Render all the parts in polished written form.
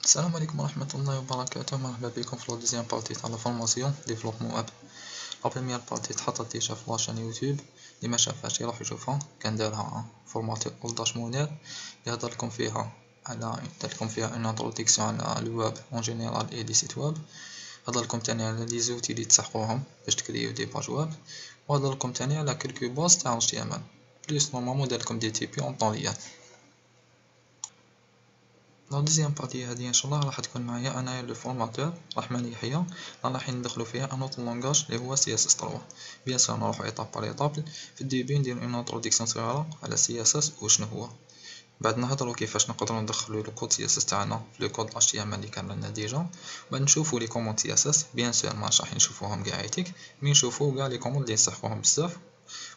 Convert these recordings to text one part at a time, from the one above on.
السلام عليكم ورحمة الله وبركاته. مرحبا بكم في دوزيام بارتي تاع لا فورماسيون ديفلوبمون ويب. لا بروميير بارتي تحطت ديجا في لاشين يوتيوب، اللي ما شافهاش يروح يشوفها. كان دارها فورماتور أولداش منير، اللي هدرلكم فيها اون انتروديكسيون على الويب اون جينيرال اي لي سيت ويب. هدرلكم تاني على لي زوتي اللي تسحقوهم باش تكريو دي باج ويب، وهدرلكم تاني على كلكو باز تاع HTML بليس. نورمالمون دارلكم دي تي بي اون طون ريال. لا دوزيام بارتي هذه ان شاء الله راح تكون معايا انا لو فورماتور رحمن يحيى. راح ندخلو فيها ان اوتر لونغاج اللي هو CSS3. بيان سور نروحو ايطاب بار ايطاب. في الديبي ندير اون انتروديكسيون صغيره على CSS وشنو هو، بعد نهضرو كيفاش نقدرو ندخلو لو كود CSS تاعنا في لو كود HTML اللي كان لنا ديجا. بعد نشوفو لي كوموند CSS. بيان سور ماش راح نشوفوهم كاع ايتيك، مي نشوفو كاع لي كوموند اللي نسحقوهم بزاف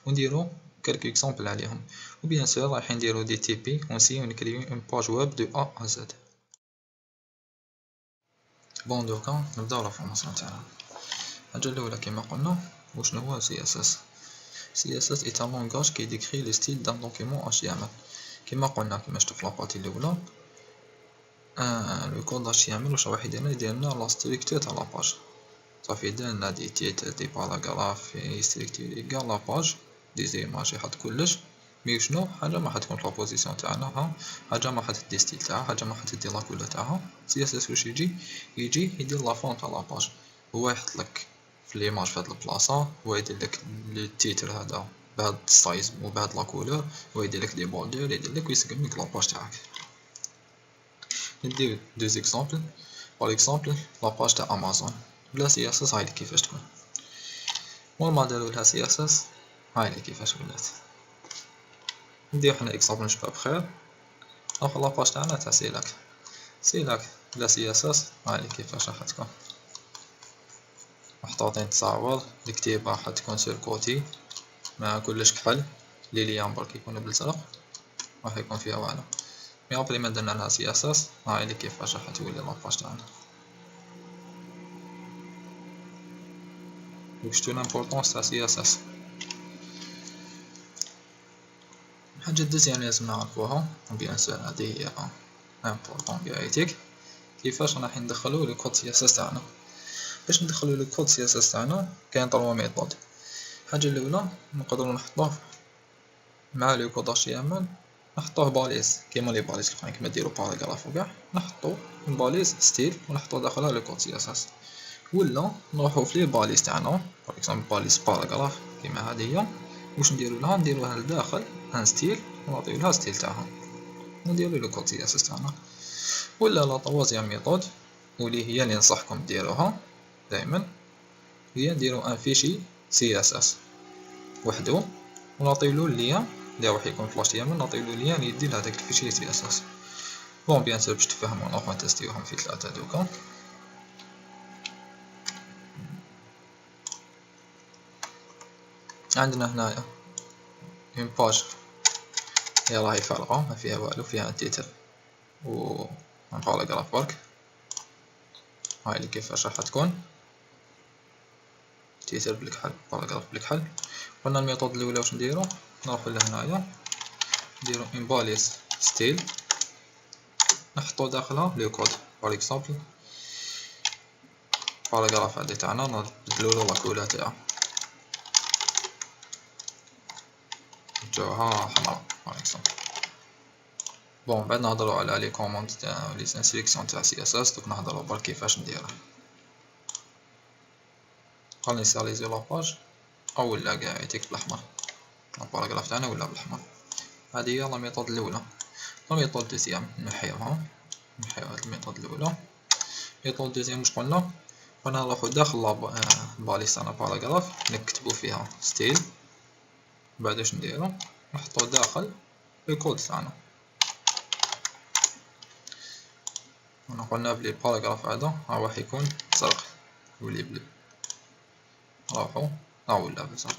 ونديرو كالكو اكزامبل عليهم. وبيان سور رايح نديرو دي تي بي ونسيو نكريو اون باج ويب دو A à Z. بون دوكا نبداو لا فورماسيون تاعنا. الحاجه الاولى كيما قلنا وشنو هو CSS. CSS est un langage qui décrit le style d'un document HTML. كيما قلنا كيما شفتو في لابارتي الاولى، لو كود HTML واش راح يدير لنا لا ستركتور تاع لاباج. صافي يدير لنا دي تيتر دي باراغراف يستركتوري كاع لاباج، دي زيماج، يحط كلش. مي شنو حاجه ما حتكون في لابوزيسيون تاعنا، حاجه ما حتدي ستيل تاعها، حاجه ما حتدي لا كولور تاعها. CSS واش يجي يدير لا فون تاع لاباج. هو يحط لك في ليماج في هاد البلاصه، هو يدير لك التيتر هذا بهاد السايز وبهاد لا كولور، هو يدير لك دي بوردر، يدير لك ويسقم لك لاباج تاعك. ندير دو زيكزامبل. باغ اكزومبل لاباج تاع امازون بلا CSS هايلي كيفاش تكون. مور دارو لها CSS هايلي كيفاش ولات. ندير حنا اكزامبل نشوفها بخير. نروحو لاباج تاعنا تاع سيلاك بلا CSS هايلي كيفاش راح تكون. محطوطين تصاور، الكتيبة راح تكون سور كوتي مع كلش كحل، لي ليان برك يكونو بالزرق راح يكون فيها والو. مي ابري ما درنا لها CSS هايلي كيفاش راح تولي لاباج تاعنا. شتو لامبورطونس تاع CSS. الحاجة الدوزيام اللي لازم نعرفوها بيان سور هادي هي امبورطون كاع كيفاش راح ندخلو لو كود CSS تاعنا. باش ندخلو لو كود CSS تاعنا كاين 3 ميثود. الحاجة الأولى نقدرو نحطوه مع لو كود HTML، نحطوه باليز كيما لي باليز الأخرين كيما ديرو باراغراف وكاع، نحطو باليز ستيل ونحطو داخلها لو كود CSS. ولا نروحو في لي باليز تاعنا باغ اكزومبل باليز باراغراف كيما هادي هي، واش نديرو لها نديروها لداخل ان ستيل ونعطيو لها ستيل تاعها ونديرو لو كود CSS تاعنا. ولا لا طوازيام ميثود واللي هي اللي ننصحكم ديروها دائما، هي نديرو ان فيشي CSS وحدو ونعطيولو اللين اللي راح يكون في HTML، نعطيولو اللين اللي يدي لهداك الفيشي CSS. بون بيان سور باش تفهمو نروحو نتيستيوهم في 3 دوكا. عندنا هنايا اون باج هي راهي فارغة ما فيها والو، فيها تيتر و ان باراغراف برك. هاي اللي كيفاش راح تكون تيتر بالكحل باراغراف بالكحل. قلنا الميثود الاولى واش نديرو، نروحو لهنايا نديرو اون باليز ستيل نحطو داخلها لو كود باغ اكزومبل باراغراف هادي تاعنا نبدلولو لا كولور تاعها نجعوها حمرا باغ اكزومبل. بون بعد نهضرو على لي كوموند تاع لي انستركسيون تاع CSS. دوك نهضرو برك كيفاش نديرها. غنساليزيو لاباج او ولا كاع يعطيك بالاحمر، الباراغراف تاعنا ولا بالاحمر. هذه هي لا ميثود الاولى. لا ميثود دوزيام نحيوها، نحيو هاد الميثود الاولى. ميثود دوزيام واش قلنا نروحو داخل باليس تاعنا باراغراف نكتبو فيها ستيل، بعد واش نديرو نحطو داخل لو كود تاعنا. قلنا بلي الباراغراف هذا راح يكون زرق يولي بلو، نروحو ولا بزرق.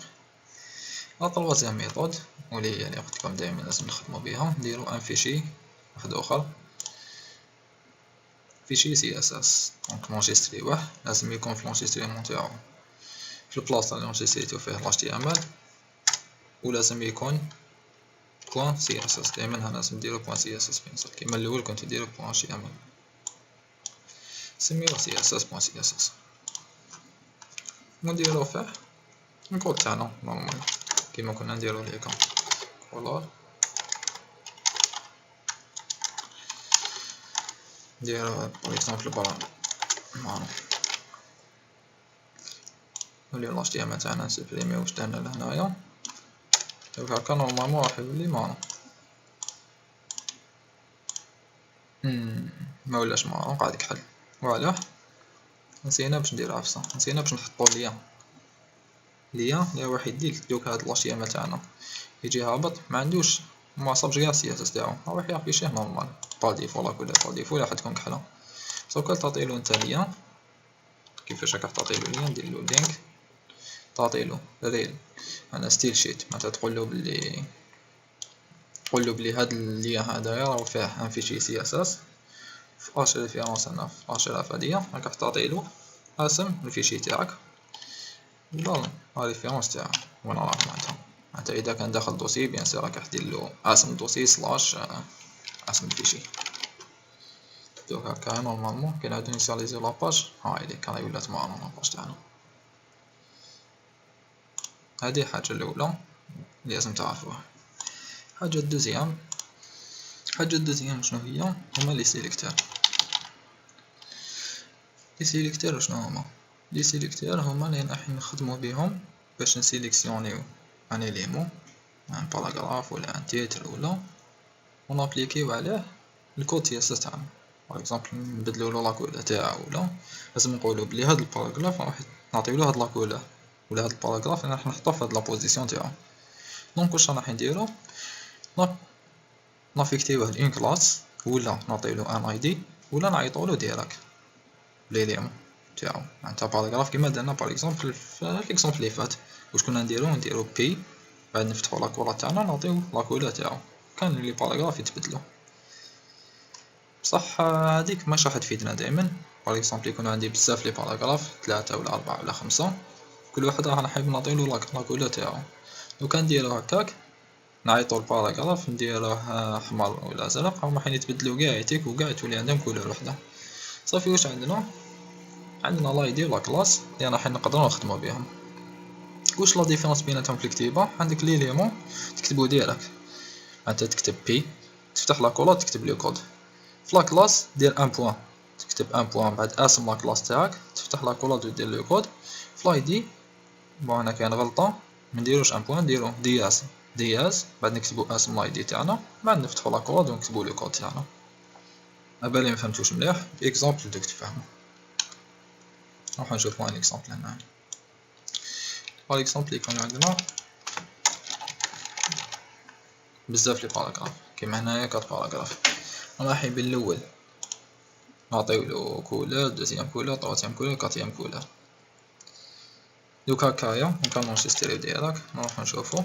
لا طروازيام ميثود واللي هي اللي قلتلكم دائما لازم نخدمو بها، نديرو ان فيشي واحد اخر فيشي CSS. دونك نونجيستريوه لازم يكون في لونجيستريمون تاعو في البلاصة اللي نونجيستريتو فيه HTML، ولازم يكون .css. دائما هنا لازم نديرو .css بيان سور كيما الاول كنت نديرو .html. نسميوه CSS.CSS ونديرو فيه الكود تاعنا نورمال كيما كنا نديرو ليكم كولور نديرو باغ اكزومبل برا معروف نوليو ال HTML تاعنا نسبريميو واش درنا لهنايا دونك هاكا نورمالمون راح يولي معروف ما ولاش معروف قاعد يكحل وعلاه نسينا باش ندير عفسه نسينا باش نحطو ليان اللي راح يديك دوك هاد ال HTML تاعنا يجي هابط ما عندوش ما صابش كاع CSS تاعو راح يافيشيه نورمال با ديفو لا كولا با ديفو راح تكون كحله سوكا تعطيلو نتا ليان كيفاش راك تعطيلو ليان ديرلو لينك تعطيلو ريل انا ستيل شيت معناتها تقولو بلي هاد الليان هدايا راهو فيه ان فيشي CSS في اش ريفيرونس هنا في اش اف هادية راك تعطيلو اسم الفيشي تاعك ولا ريفيرونس تاعك وين راه معناتها اذا كان داخل دوسي بيان سي راك ديرلو اسم الدوسي سلاش اسم الفيشي دوك هاكا نورمالمون كي نعاودو نيسياليزيو لاباج هايليك راهي ولات معمرة لاباج تاعنا هادي الحاجة الأولى اللي لازم تعرفوها الحاجة الدوزيام شنو هي هما لي سيليكتور شنو هما لي سيليكتور هما اللي راح نخدمو بيهم باش نسيليكسيونيو ان اليمون ان باراغراف ولا ان تيتر ولا ونابليكيو عليه الكود CSS تاعنا باغ اكزومبل نبدلولو لاكولا تاعو ولا لازم نقولو بلي هاد الباراغراف راح نعطيولو هاد لاكولا ولا هاد الباراغراف راح نحطوه في هاد لابوزيسيون تاعو دونك واش راح نديرو نافيكتيوه لأون كلاس ولا نعطيلو ان اي دي ولا نعيطولو ديراكت ليليمون تاعو معناتها باراغراف كيما درنا باغ اكزومبل في ليكزومبل لي فات واش كنا نديرو بي بعد نفتحو لاكولا تاعنا نعطيو لاكولا تاعو كان لي باراغراف يتبدلو بصح هاديك ماش راح تفيدنا دائما باغ اكزومبل يكون عندي بزاف لي باراغراف 3 ولا 4 ولا 5 كل واحد راح نحب نعطيلو لاكولا تاعو لو كان نديرو هكاك نعيطو الباراغراف نديروه احمر ولا ازرق هما حين يتبدلو كاع يتيك وكاع تولي عندهم كولور وحده صافي واش عندنا لايدي ولا كلاس اللي راح نقدروا نخدموا بهم واش لا ديفيرونس بيناتهم في الكتيبه عندك ليليمون تكتبو ديريكت معناتها تكتب بي تفتح لا كولا تكتب لي كود في لا كلاس دير ان بوين تكتب ان بوين بعد اسم لا كلاس تاعك تفتح لا كولا ودير لي كود في لايدي بون هنا كاين غلطه ما نديروش ان بوين نديرو دياز بعد نكتبو اسم لايدي تاعنا بعد نفتحو لا كولا ونكتبو لي كود تاعنا ابالي ما فهمتوش مليح باكزومبل دوك تفهمو راح نشوفو ان اكزومبل هنا باغ اكزومبل يكون عندنا بزاف لي باراغراف كيما هنايا 4 باراغراف راح يبين الاول نعطيولو كولور دوزيام كولور طروازيام كولور كاتريام كولور دوك هكايا نكونجستريو ديراكت نروحو نشوفو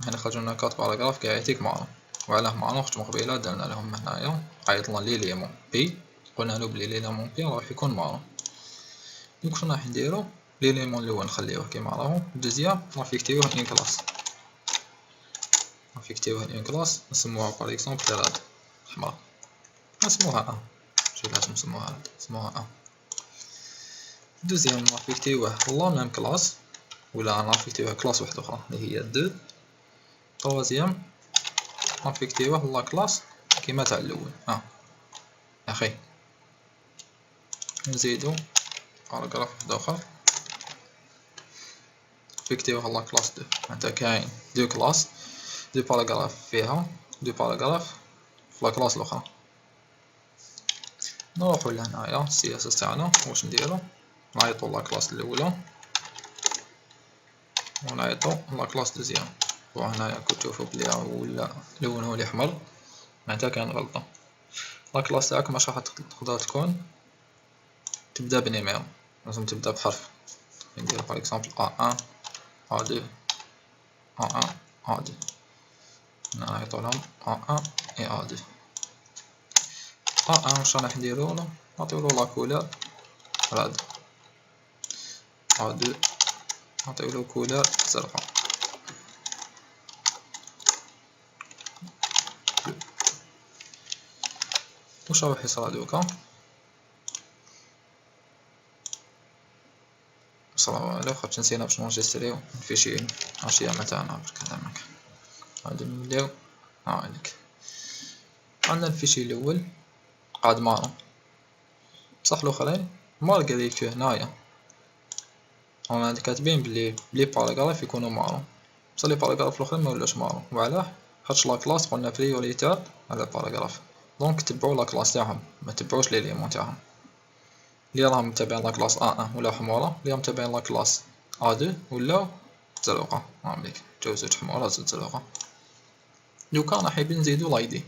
هنا خرجولنا 4 باراغراف كاع يعطيك معروف وعلاه معروف خدمو قبيله درنا لهم هنايا عيطلنا ليليمون بي قلنالو بلي ليليمون بي راح يكون معروف دوك شنو راح نديرو ليليمون الاول نخليوه كيما راهو الدوزيام نافيكتيوه اون كلاس نسموها باغ اكزومبل راد حمراء نسموها شوف علاش نسموها دوزيام نافيكتيوه لا ميم كلاس ولا نافيكتيوه كلاس واحده اخرى اللي هي دو طروازيام نافيكتيوه لا كلاس كيما تاع الاول اخي نزيدو باراغراف واحد اخر نافيكتيوه لا كلاس دو معناتها كاين دو كلاس دو باراغراف فيها دو باراغراف في لا كلاس الاخرى نروحو لهنايا CSS تاعنا واش نديرو نعيطو لا كلاس الاولى ونعيطو لا كلاس دوزيام وهنايا كنت تشوفو بلي ولا لونه لي احمر معناتها كاين غلطه لا كلاس تاعك ماش راح تقدر تكون تبدا بنيميرو لازم تبدا بحرف ندير باغ اكزومبل A1 A2 A1 A2 نعيطو لهم A1 et A2 A1 واش راح نديرولو نعطيولو لا كولور راد A2 نعطيولو كولور زرقا واش راح يصرى دوكا صرا والو خاطش نسينا باش نونجستريو الفيشي اشياء تاعنا برك هذاك. غادي نبداو هاهليك. عندنا الفيشي الاول قاعد مارو، بصح الاخرين مالغري هنايا رانا كاتبين بلي باراغراف يكونوا مارو، بصح لي باراغراف الاخرين ما ولاش مارو. وعلاه؟ خاطش لا كلاس قلنا بريوريتير على باراغراف، دونك تبعوا لا كلاس تاعهم ما تبعوش لي ليمون تاعهم. اللي راهم متابعين لا كلاس A1 ولا حمورة، اللي راهم متابعين لا كلاس A2 ولا زرقا. هاهليك جاو زوج حمورة زوج زرقا. دوكا رانا حايبين نزيدو لايدي.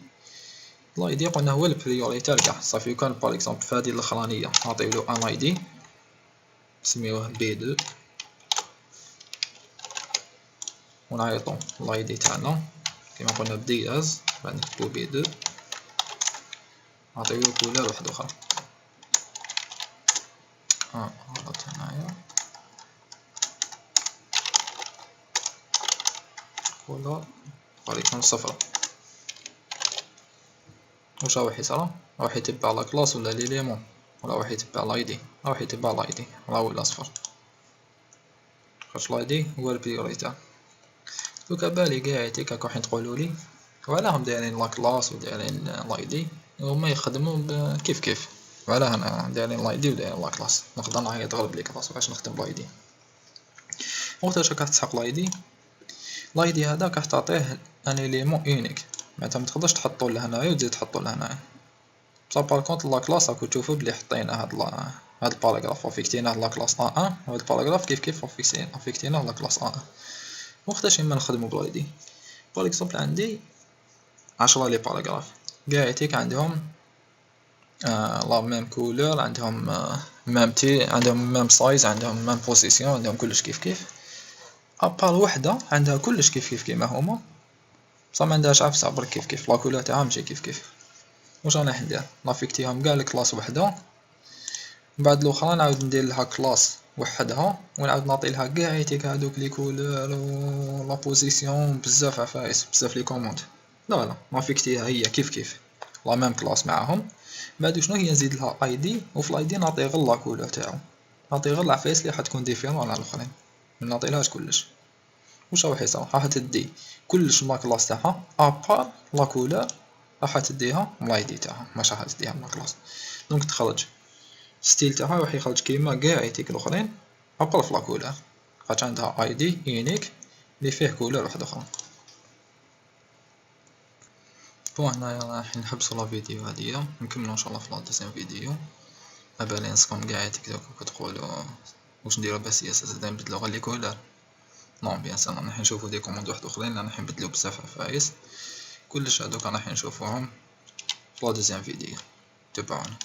لايدي قلنا هو البريوريتير قاع، صافي كان باغ اكزومبل في هادي الاخرانية نعطيولو ان لايدي نسميوه B2 ونعيطو لايدي تاعنا كيما قلنا بدياز، بعد نكتبو B2 نعطيولو كولور واحدة اخرى. غلط هنايا، كولور وليكن صفرا. واش راح يصرا؟ راح يتبع لا كلاس ولا ليليمون، ولا راح يتبع لايدي؟ راح يتبع لايدي، راه هو الاصفر خاطش لايدي هو البريوريتير. دوكا بالي قاع هيك راح تقولولي وعلاهم دايرين لا كلاس ودايرين لايدي، هما يخدموا كيف كيف. وعلاه انا دايرين لايدي ودايرين لا كلاس، نقدر نعيط غير بلي كلاس باش نخدم لايدي. وقتاش راك تسحق لايدي؟ لايدي هذاك راح تعطيه ان اليمون اونيك، معناتها متقدرش تحطو لهنايا وتزيد تحطو لهنايا. بصح بار كونط لا كلاس راكو تشوفو بلي حطينا هاد الباراغراف افيكتيناه لا كلاس A1 وهاد الباراغراف كيف كيف افيكتيناه لا كلاس A1. وقتاش اما نخدمو بلايدي؟ بار اكزومبل عندي 10 لي باراغراف قاع هيك عندهم لا ميم كولور، عندهم ميم تي، عندهم ميم سايز، عندهم ميم بوزيسيون، عندهم كلش كيف كيف. ابار وحده عندها كلش كيف كيف كيما هما، بصح ما عندهاش عفسه برك كيف كيف لا كولور تاعها ماشي كيف كيف. واش راني ندير؟ نافيكتيهم كاع لكلاس وحده، بعد الاخرى نعاود ندير لها كلاس وحدها ونعاود نعطي لها كاع هيك هادوك لي كولور و لا بوزيسيون بزاف عفايس بزاف لي كوموند. لا نافيكتيها هي كيف كيف لا ميم كلاس معاهم. بعد شنو هي نزيد لها اي دي، وفي الاي دي نعطي غير لا كولور تاعو، نعطي غير العفايس اللي حتكون ديفيرون على الاخرين، ما نعطيلهاش كلش. واش راح يصرا؟ راح تدي كلش لا كلاس تاعها ابار لا كولور، راح تديها لاي دي تاعها ماشي راح تديها لا كلاس. دونك تخرج ستيل تاعها راح يخرج كيما كاع ايتيك الاخرين ابار في لا كولور، خاطر عندها اي دي يونيك اللي فيه كولور واحده اخرى. بون هنايا راح نحبسو لا فيديو هاديا، نكملو ان شاء الله في لا دوزيام فيديو. ابالي نسكم كاع هيك كتقولو واش نديرو بس سي اس اس نبدلو غير لي كولور. نون بيان سور راح نشوفو دي كوموند واحد اخرين اللي راح نبدلو بزاف عفايس، كلش هادوك راح نشوفوهم في لا دوزيام فيديو. تبعونا.